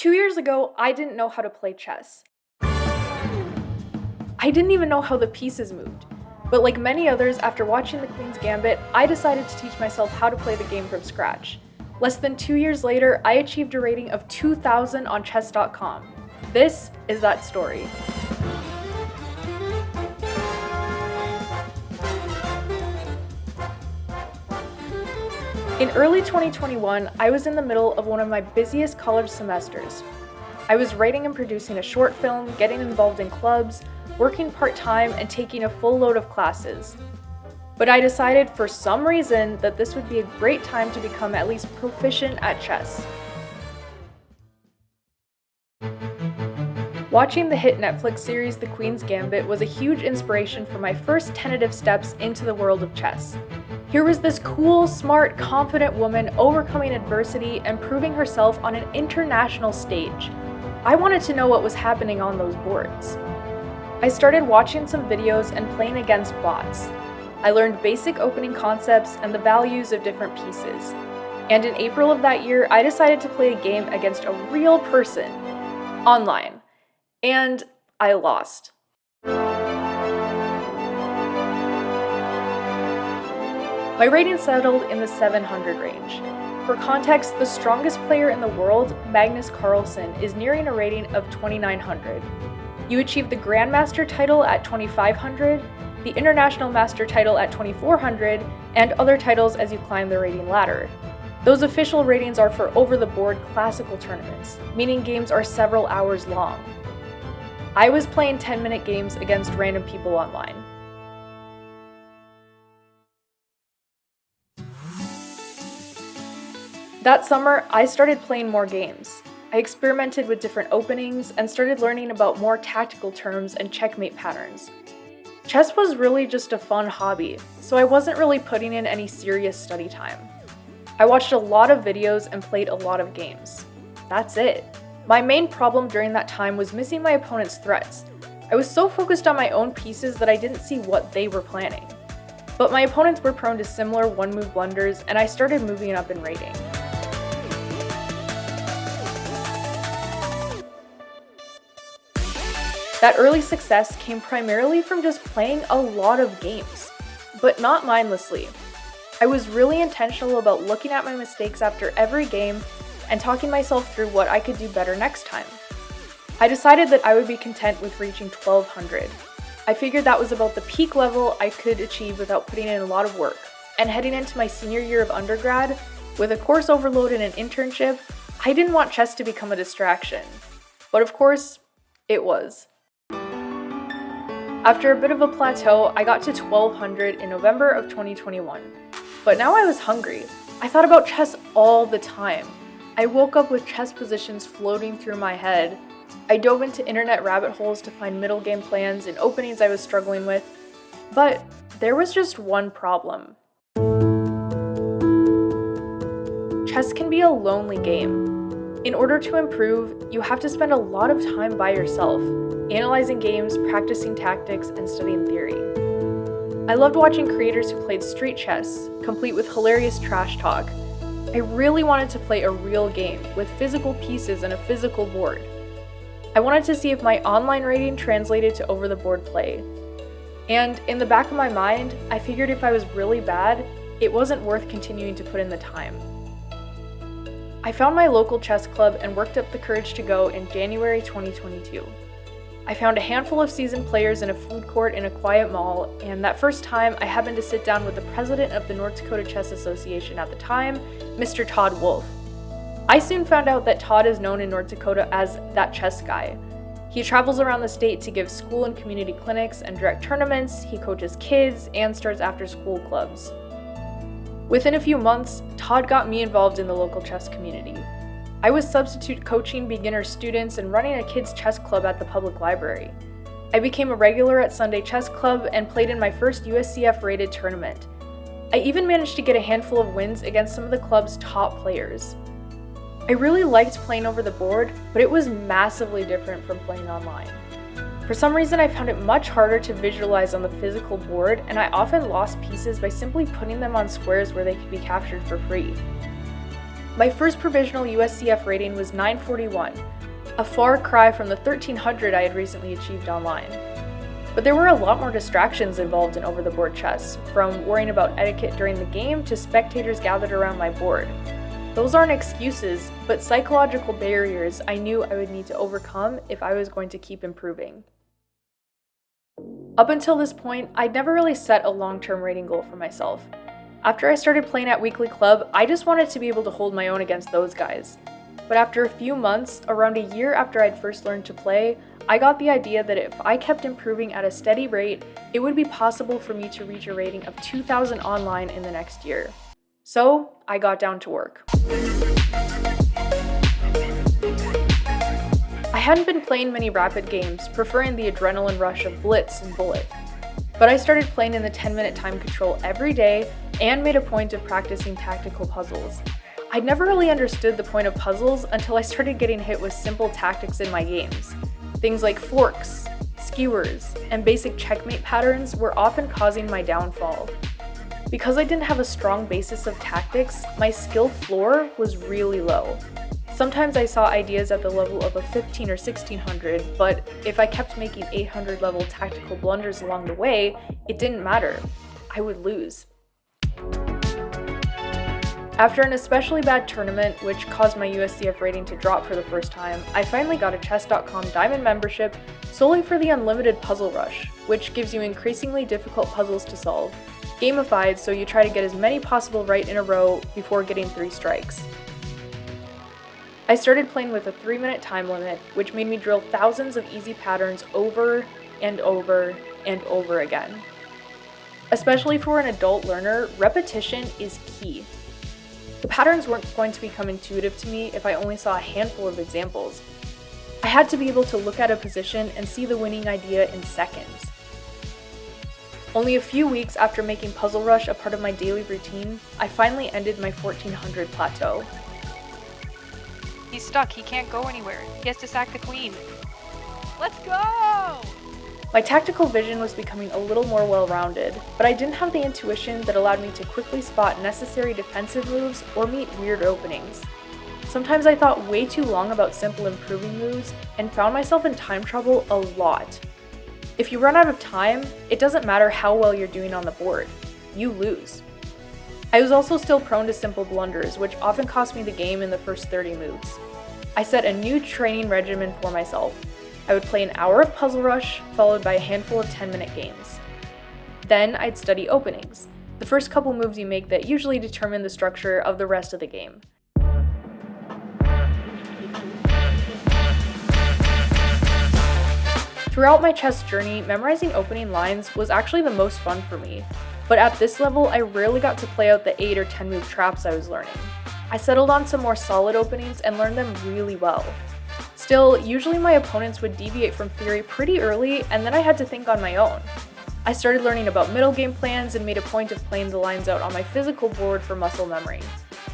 2 years ago, I didn't know how to play chess. I didn't even know how the pieces moved. But like many others, after watching The Queen's Gambit, I decided to teach myself how to play the game from scratch. Less than 2 years later, I achieved a rating of 2,000 on chess.com. This is that story. In early 2021, I was in the middle of one of my busiest college semesters. I was writing and producing a short film, getting involved in clubs, working part-time, and taking a full load of classes. But I decided for some reason that this would be a great time to become at least proficient at chess. Watching the hit Netflix series The Queen's Gambit was a huge inspiration for my first tentative steps into the world of chess. Here was this cool, smart, confident woman overcoming adversity and proving herself on an international stage. I wanted to know what was happening on those boards. I started watching some videos and playing against bots. I learned basic opening concepts and the values of different pieces. And in April of that year, I decided to play a game against a real person, online. And I lost. My rating settled in the 700 range. For context, the strongest player in the world, Magnus Carlsen, is nearing a rating of 2,900. You achieve the Grandmaster title at 2,500, the International Master title at 2,400, and other titles as you climb the rating ladder. Those official ratings are for over-the-board classical tournaments, meaning games are several hours long. I was playing 10-minute games against random people online. That summer, I started playing more games. I experimented with different openings and started learning about more tactical terms and checkmate patterns. Chess was really just a fun hobby, so I wasn't really putting in any serious study time. I watched a lot of videos and played a lot of games. That's it. My main problem during that time was missing my opponent's threats. I was so focused on my own pieces that I didn't see what they were planning. But my opponents were prone to similar one-move blunders, and I started moving up in rating. That early success came primarily from just playing a lot of games, but not mindlessly. I was really intentional about looking at my mistakes after every game and talking myself through what I could do better next time. I decided that I would be content with reaching 1,200. I figured that was about the peak level I could achieve without putting in a lot of work, and heading into my senior year of undergrad, with a course overload and an internship, I didn't want chess to become a distraction. But of course, it was. After a bit of a plateau, I got to 1,200 in November of 2021. But now I was hungry. I thought about chess all the time. I woke up with chess positions floating through my head. I dove into internet rabbit holes to find middle game plans and openings I was struggling with. But there was just one problem. Chess can be a lonely game. In order to improve, you have to spend a lot of time by yourself, analyzing games, practicing tactics, and studying theory. I loved watching creators who played street chess, complete with hilarious trash talk. I really wanted to play a real game with physical pieces and a physical board. I wanted to see if my online rating translated to over-the-board play. And in the back of my mind, I figured if I was really bad, it wasn't worth continuing to put in the time. I found my local chess club and worked up the courage to go in January 2022. I found a handful of seasoned players in a food court in a quiet mall, and that first time I happened to sit down with the president of the North Dakota Chess Association at the time, Mr. Todd Wolf. I soon found out that Todd is known in North Dakota as that chess guy. He travels around the state to give school and community clinics and direct tournaments, he coaches kids, and starts after-school clubs. Within a few months, Todd got me involved in the local chess community. I was substitute coaching beginner students and running a kids' chess club at the public library. I became a regular at Sunday Chess Club and played in my first USCF-rated tournament. I even managed to get a handful of wins against some of the club's top players. I really liked playing over the board, but it was massively different from playing online. For some reason, I found it much harder to visualize on the physical board, and I often lost pieces by simply putting them on squares where they could be captured for free. My first provisional USCF rating was 941, a far cry from the 1300 I had recently achieved online. But there were a lot more distractions involved in over-the-board chess, from worrying about etiquette during the game to spectators gathered around my board. Those aren't excuses, but psychological barriers I knew I would need to overcome if I was going to keep improving. Up until this point, I'd never really set a long-term rating goal for myself. After I started playing at Weekly Club, I just wanted to be able to hold my own against those guys. But after a few months, around a year after I'd first learned to play, I got the idea that if I kept improving at a steady rate, it would be possible for me to reach a rating of 2000 online in the next year. So, I got down to work. I hadn't been playing many rapid games, preferring the adrenaline rush of Blitz and Bullet. But I started playing in the 10-minute time control every day and made a point of practicing tactical puzzles. I'd never really understood the point of puzzles until I started getting hit with simple tactics in my games. Things like forks, skewers, and basic checkmate patterns were often causing my downfall. Because I didn't have a strong basis of tactics, my skill floor was really low. Sometimes I saw ideas at the level of a 15 or 1600, but if I kept making 800 level tactical blunders along the way, it didn't matter. I would lose. After an especially bad tournament, which caused my USCF rating to drop for the first time, I finally got a Chess.com Diamond membership solely for the unlimited puzzle rush, which gives you increasingly difficult puzzles to solve, gamified so you try to get as many possible right in a row before getting 3 strikes. I started playing with a 3-minute time limit, which made me drill thousands of easy patterns over and over and over again. Especially for an adult learner, repetition is key. The patterns weren't going to become intuitive to me if I only saw a handful of examples. I had to be able to look at a position and see the winning idea in seconds. Only a few weeks after making Puzzle Rush a part of my daily routine, I finally ended my 1400 plateau. He's stuck, he can't go anywhere. He has to sack the queen. Let's go! My tactical vision was becoming a little more well-rounded, but I didn't have the intuition that allowed me to quickly spot necessary defensive moves or meet weird openings. Sometimes I thought way too long about simple improving moves and found myself in time trouble a lot. If you run out of time, it doesn't matter how well you're doing on the board. You lose. I was also still prone to simple blunders, which often cost me the game in the first 30 moves. I set a new training regimen for myself. I would play an hour of Puzzle Rush, followed by a handful of 10-minute games. Then I'd study openings, the first couple moves you make that usually determine the structure of the rest of the game. Throughout my chess journey, memorizing opening lines was actually the most fun for me, but at this level I rarely got to play out the 8 or 10 move traps I was learning. I settled on some more solid openings and learned them really well. Still, usually my opponents would deviate from theory pretty early, and then I had to think on my own. I started learning about middle game plans and made a point of playing the lines out on my physical board for muscle memory.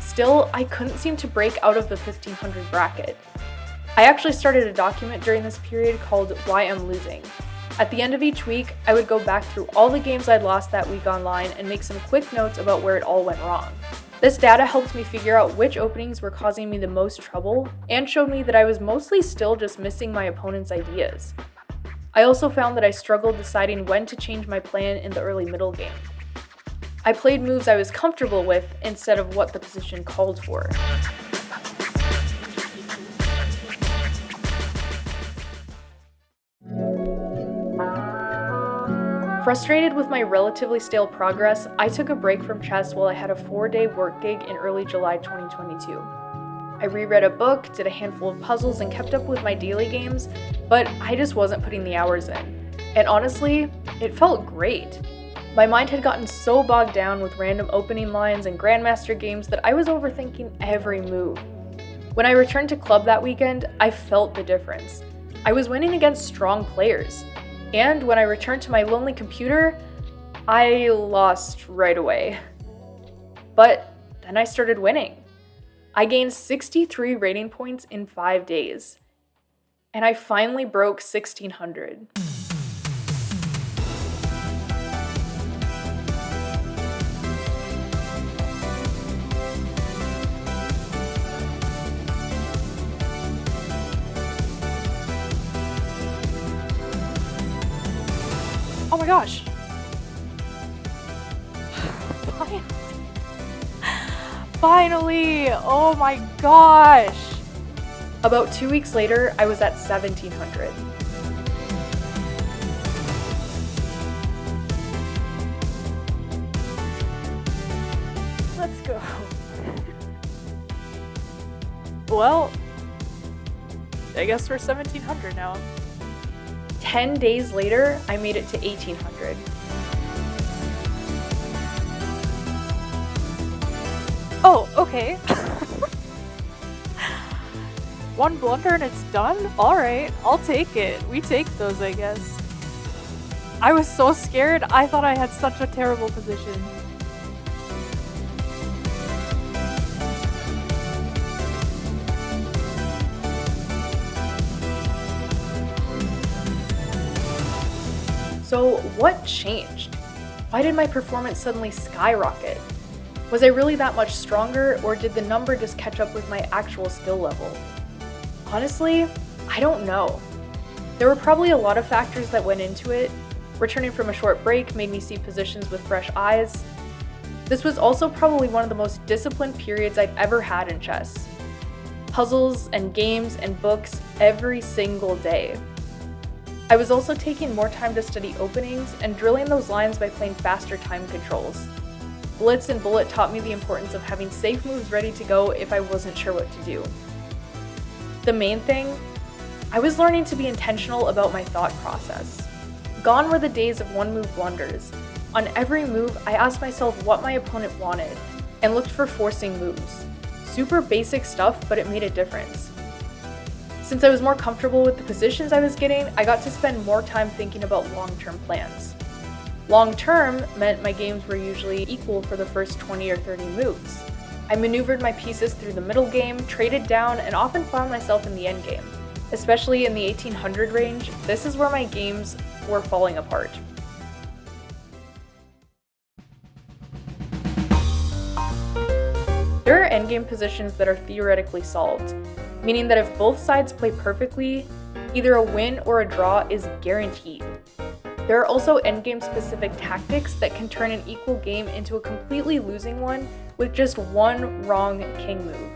Still, I couldn't seem to break out of the 1500 bracket. I actually started a document during this period called Why I'm Losing. At the end of each week, I would go back through all the games I'd lost that week online and make some quick notes about where it all went wrong. This data helped me figure out which openings were causing me the most trouble and showed me that I was mostly still just missing my opponent's ideas. I also found that I struggled deciding when to change my plan in the early middle game. I played moves I was comfortable with instead of what the position called for. Frustrated with my relatively stale progress, I took a break from chess while I had a 4-day work gig in early July 2022. I reread a book, did a handful of puzzles, and kept up with my daily games, but I just wasn't putting the hours in. And honestly, it felt great. My mind had gotten so bogged down with random opening lines and Grandmaster games that I was overthinking every move. When I returned to club that weekend, I felt the difference. I was winning against strong players. And when I returned to my lonely computer, I lost right away. But then I started winning. I gained 63 rating points in 5 days. And I finally broke 1600. Oh my gosh. Finally! Oh my gosh! About 2 weeks later, I was at 1700. Let's go. Well, I guess we're 1700 now. 10 days later, I made it to 1800. Oh, okay. One blunder and it's done? Alright, I'll take it. We take those, I guess. I was so scared, I thought I had such a terrible position. So, what changed? Why did my performance suddenly skyrocket? Was I really that much stronger, or did the number just catch up with my actual skill level? Honestly, I don't know. There were probably a lot of factors that went into it. Returning from a short break made me see positions with fresh eyes. This was also probably one of the most disciplined periods I'd ever had in chess. Puzzles and games and books every single day. I was also taking more time to study openings and drilling those lines by playing faster time controls. Blitz and Bullet taught me the importance of having safe moves ready to go if I wasn't sure what to do. The main thing, I was learning to be intentional about my thought process. Gone were the days of one-move blunders. On every move, I asked myself what my opponent wanted, and looked for forcing moves. Super basic stuff, but it made a difference. Since I was more comfortable with the positions I was getting, I got to spend more time thinking about long-term plans. Long-term meant my games were usually equal for the first 20 or 30 moves. I maneuvered my pieces through the middle game, traded down, and often found myself in the endgame. Especially in the 1800 range, this is where my games were falling apart. There are endgame positions that are theoretically solved, meaning that if both sides play perfectly, either a win or a draw is guaranteed. There are also endgame specific tactics that can turn an equal game into a completely losing one with just one wrong king move.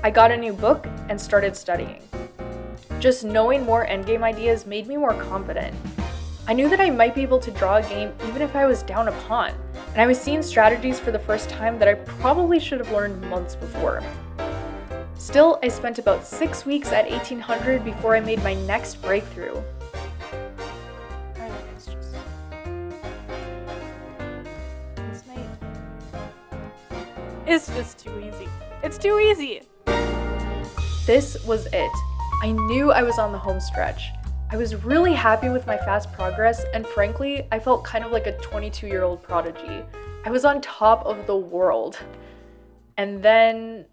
I got a new book and started studying. Just knowing more endgame ideas made me more confident. I knew that I might be able to draw a game even if I was down a pawn, and I was seeing strategies for the first time that I probably should have learned months before. Still, I spent about 6 weeks at 1800 before I made my next breakthrough. It's just too easy. It's too easy! This was it. I knew I was on the home stretch. I was really happy with my fast progress, and frankly, I felt kind of like a 22-year-old prodigy. I was on top of the world. And then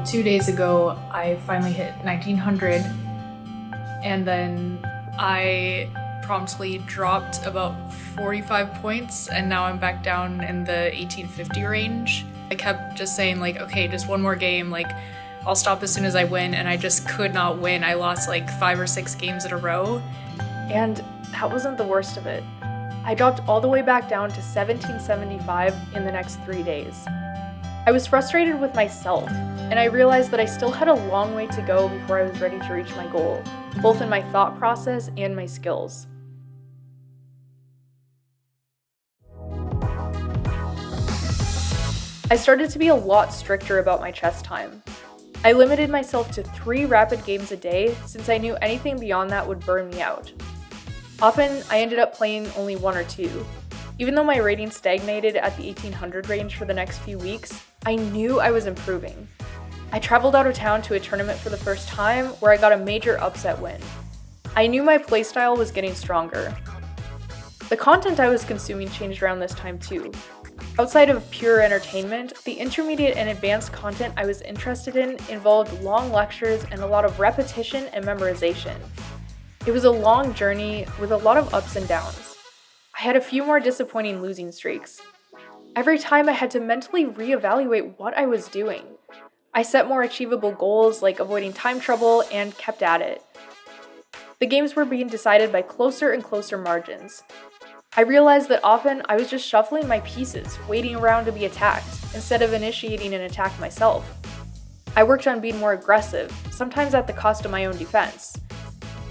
2 days ago, I finally hit 1900, and then I promptly dropped about 45 points, and now I'm back down in the 1850 range. I kept just saying like, okay, just one more game, like I'll stop as soon as I win, and I just could not win. I lost like 5 or 6 games in a row, and that wasn't the worst of it. I dropped all the way back down to 1775 in the next 3 days. I was frustrated with myself, and I realized that I still had a long way to go before I was ready to reach my goal, both in my thought process and my skills. I started to be a lot stricter about my chess time. I limited myself to 3 rapid games a day since I knew anything beyond that would burn me out. Often, I ended up playing only 1 or 2. Even though my rating stagnated at the 1800 range for the next few weeks, I knew I was improving. I traveled out of town to a tournament for the first time where I got a major upset win. I knew my playstyle was getting stronger. The content I was consuming changed around this time too. Outside of pure entertainment, the intermediate and advanced content I was interested in involved long lectures and a lot of repetition and memorization. It was a long journey with a lot of ups and downs. I had a few more disappointing losing streaks. Every time I had to mentally reevaluate what I was doing. I set more achievable goals like avoiding time trouble and kept at it. The games were being decided by closer and closer margins. I realized that often I was just shuffling my pieces, waiting around to be attacked, instead of initiating an attack myself. I worked on being more aggressive, sometimes at the cost of my own defense.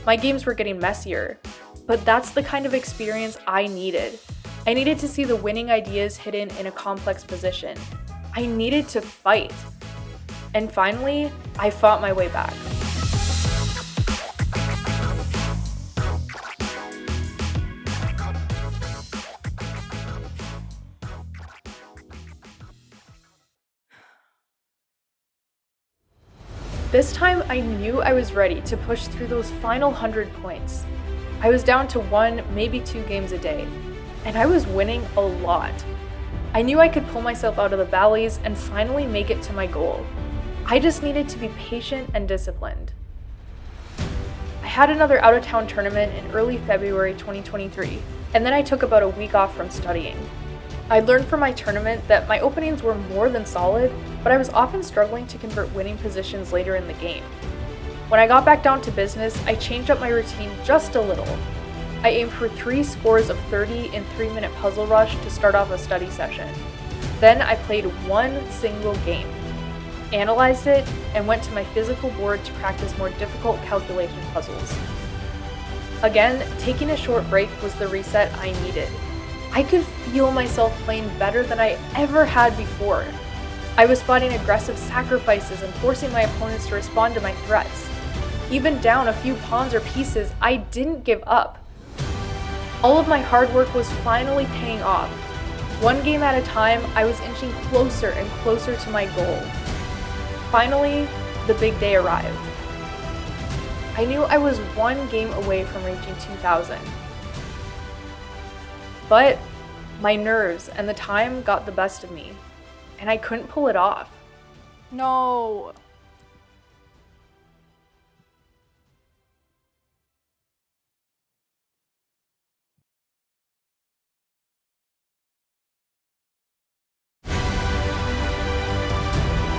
My games were getting messier, but that's the kind of experience I needed. I needed to see the winning ideas hidden in a complex position. I needed to fight. And finally, I fought my way back. This time, I knew I was ready to push through those final 100 points. I was down to 1, maybe 2 games a day, and I was winning a lot. I knew I could pull myself out of the valleys and finally make it to my goal. I just needed to be patient and disciplined. I had another out-of-town tournament in early February 2023, and then I took about a week off from studying. I learned from my tournament that my openings were more than solid, but I was often struggling to convert winning positions later in the game. When I got back down to business, I changed up my routine just a little. I aimed for 3 scores of 30 in 3-minute puzzle rush to start off a study session. Then I played 1 single game, analyzed it, and went to my physical board to practice more difficult calculation puzzles. Again, taking a short break was the reset I needed. I could feel myself playing better than I ever had before. I was spotting aggressive sacrifices and forcing my opponents to respond to my threats. Even down a few pawns or pieces, I didn't give up. All of my hard work was finally paying off. 1 game at a time, I was inching closer and closer to my goal. Finally, the big day arrived. I knew I was 1 game away from reaching 2,000. But my nerves and the time got the best of me, and I couldn't pull it off. No.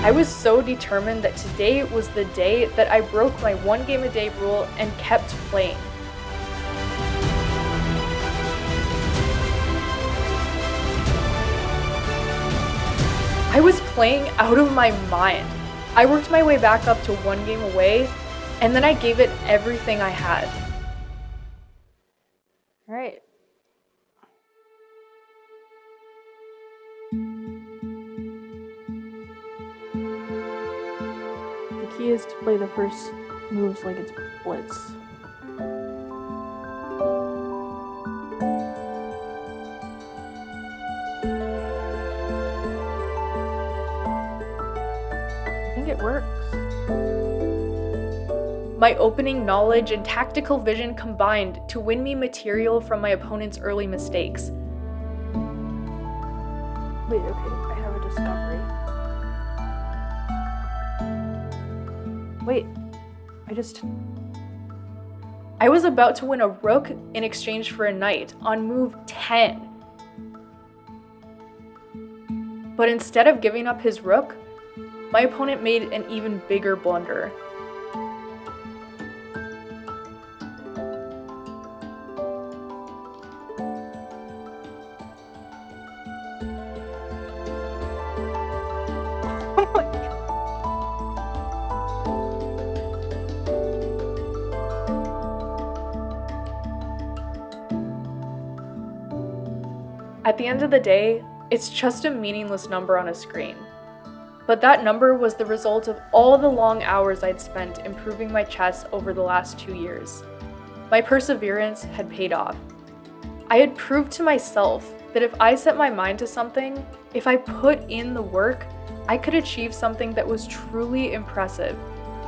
I was so determined that today was the day that I broke my 1 game a day rule and kept playing. I was playing out of my mind. I worked my way back up to 1 game away, and then I gave it everything I had. All right. The key is to play the first moves like it's blitz. I think it works. My opening knowledge and tactical vision combined to win me material from my opponent's early mistakes. Wait, okay, I have a discovery. Wait, I was about to win a rook in exchange for a knight on move 10. But instead of giving up his rook, my opponent made an even bigger blunder. Oh my God. At the end of the day, it's just a meaningless number on a screen. But that number was the result of all the long hours I'd spent improving my chess over the last 2 years. My perseverance had paid off. I had proved to myself that if I set my mind to something, if I put in the work, I could achieve something that was truly impressive.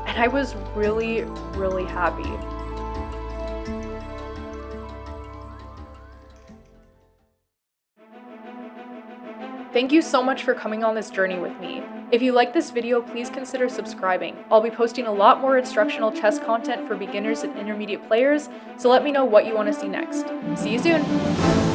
And I was really, really happy. Thank you so much for coming on this journey with me. If you like this video, please consider subscribing. I'll be posting a lot more instructional chess content for beginners and intermediate players, so let me know what you want to see next. See you soon!